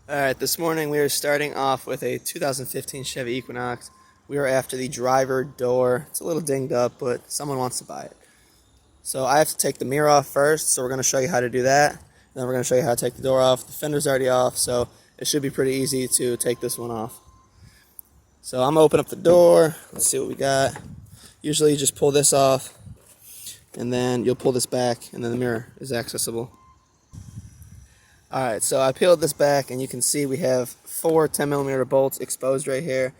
Alright, this morning we are starting off with a 2015 Chevy Equinox. We are after the driver door. It's a little dinged up, but someone wants to buy it. So I have to take the mirror off first, so we're going to show you how to do that. And then we're going to show you how to take the door off. The fender's already off, so it should be pretty easy to take this one off. So I'm going to open up the door. Let's see what we got. Usually you just pull this off, and then you'll pull this back, and then the mirror is accessible. Alright, so I peeled this back and you can see we have 4 10mm bolts exposed right here.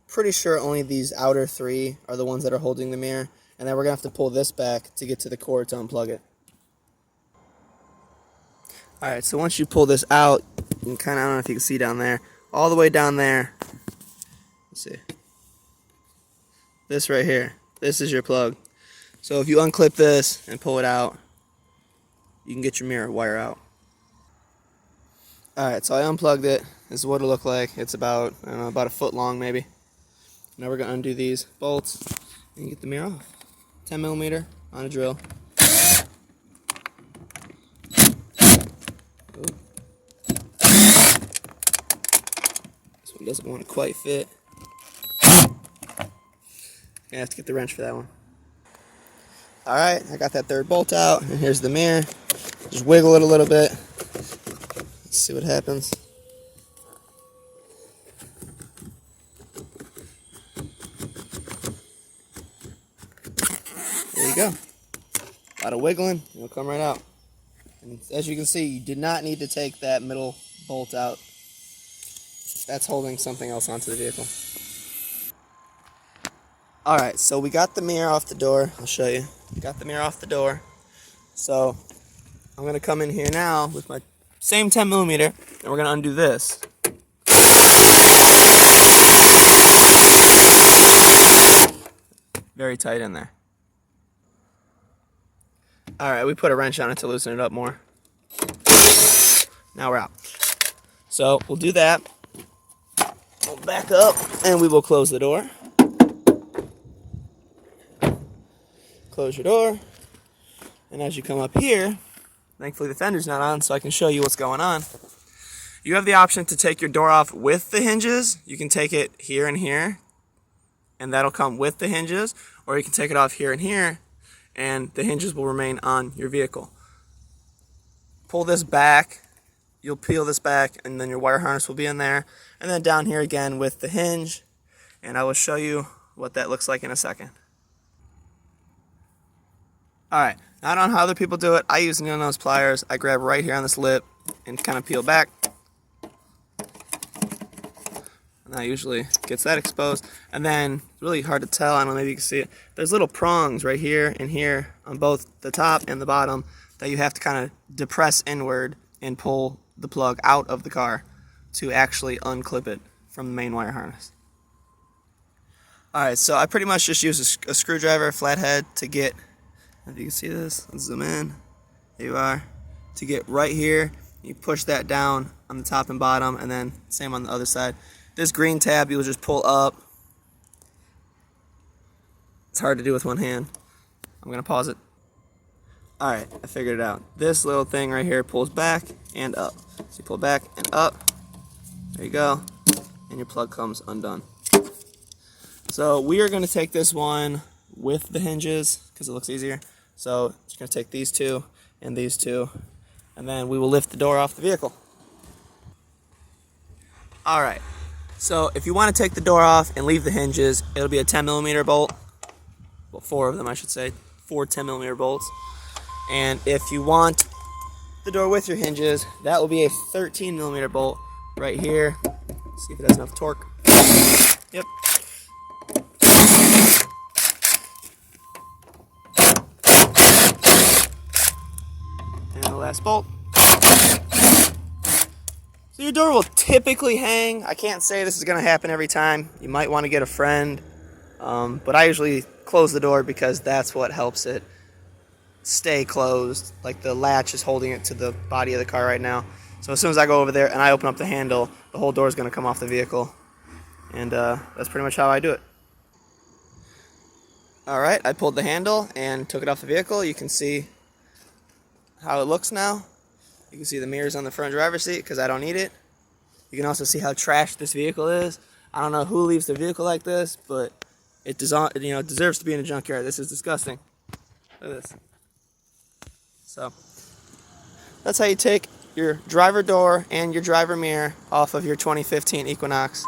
Pretty sure only these outer 3 are the ones that are holding the mirror. And then we're going to have to pull this back to get to the cord to unplug it. Alright, so once you pull this out, you can kind of, I don't know if you can see down there, all the way down there. Let's see. This right here, this is your plug. So if you unclip this and pull it out, you can get your mirror wire out. Alright, so I unplugged it. This is what it'll look like. It's about, I don't know, about a foot long maybe. Now we're going to undo these bolts and get the mirror off. 10mm on a drill. Ooh. This one doesn't want to quite fit. I have to get the wrench for that one. Alright, I got that third bolt out, and here's the mirror. Just wiggle it a little bit. Let's see what happens. There you go. A lot of wiggling, it'll come right out. And as you can see, you did not need to take that middle bolt out. That's holding something else onto the vehicle. Alright, so we got the mirror off the door. I'll show you. Got the mirror off the door. So I'm going to come in here now with my same 10mm, and we're going to undo this. Very tight in there. Alright, we put a wrench on it to loosen it up more. Now we're out. So we'll do that. We'll back up, and we will close the door. Close your door. And as you come up here, thankfully the fender's not on, so I can show you what's going on. You have the option to take your door off with the hinges. You can take it here and here, and that'll come with the hinges. Or you can take it off here and here, and the hinges will remain on your vehicle. Pull this back, you'll peel this back, and then your wire harness will be in there. And then down here again with the hinge, and I will show you what that looks like in a second. Alright, I don't know how other people do it. I use needle nose pliers. I grab right here on this lip and kind of peel back. And that usually gets that exposed. And then, really hard to tell, I don't know, maybe you can see it. There's little prongs right here and here on both the top and the bottom that you have to kind of depress inward and pull the plug out of the car to actually unclip it from the main wire harness. Alright, so I pretty much just use a screwdriver, flathead, to get, if you can see this, let's zoom in, there you are, to get right here. You push that down on the top and bottom, and then same on the other side. This green tab you'll just pull up. It's hard to do with one hand. I'm going to pause it. Alright, I figured it out. This little thing right here pulls back and up. So you pull back and up. There you go. And your plug comes undone. So we are going to take this one with the hinges because it looks easier. So just going to take these two and these two, and then we will lift the door off the vehicle. Alright, so if you want to take the door off and leave the hinges, it'll be a 10mm bolt. Well, 4 of them I should say. 4 10mm bolts. And if you want the door with your hinges, that will be a 13mm bolt right here. Let's see if it has enough torque. Yep. And the last bolt. So your door will typically hang. I can't say this is going to happen every time. You might want to get a friend. But I usually close the door because that's what helps it stay closed. Like the latch is holding it to the body of the car right now. So as soon as I go over there and I open up the handle, the whole door is going to come off the vehicle. And that's pretty much how I do it. Alright, I pulled the handle and took it off the vehicle. You can see how it looks now. You can see the mirrors on the front driver's seat because I don't need it. You can also see how trashed this vehicle is. I don't know who leaves the vehicle like this, but it deserves to be in a junkyard. This is disgusting. Look at this. So that's how you take your driver door and your driver mirror off of your 2015 Equinox.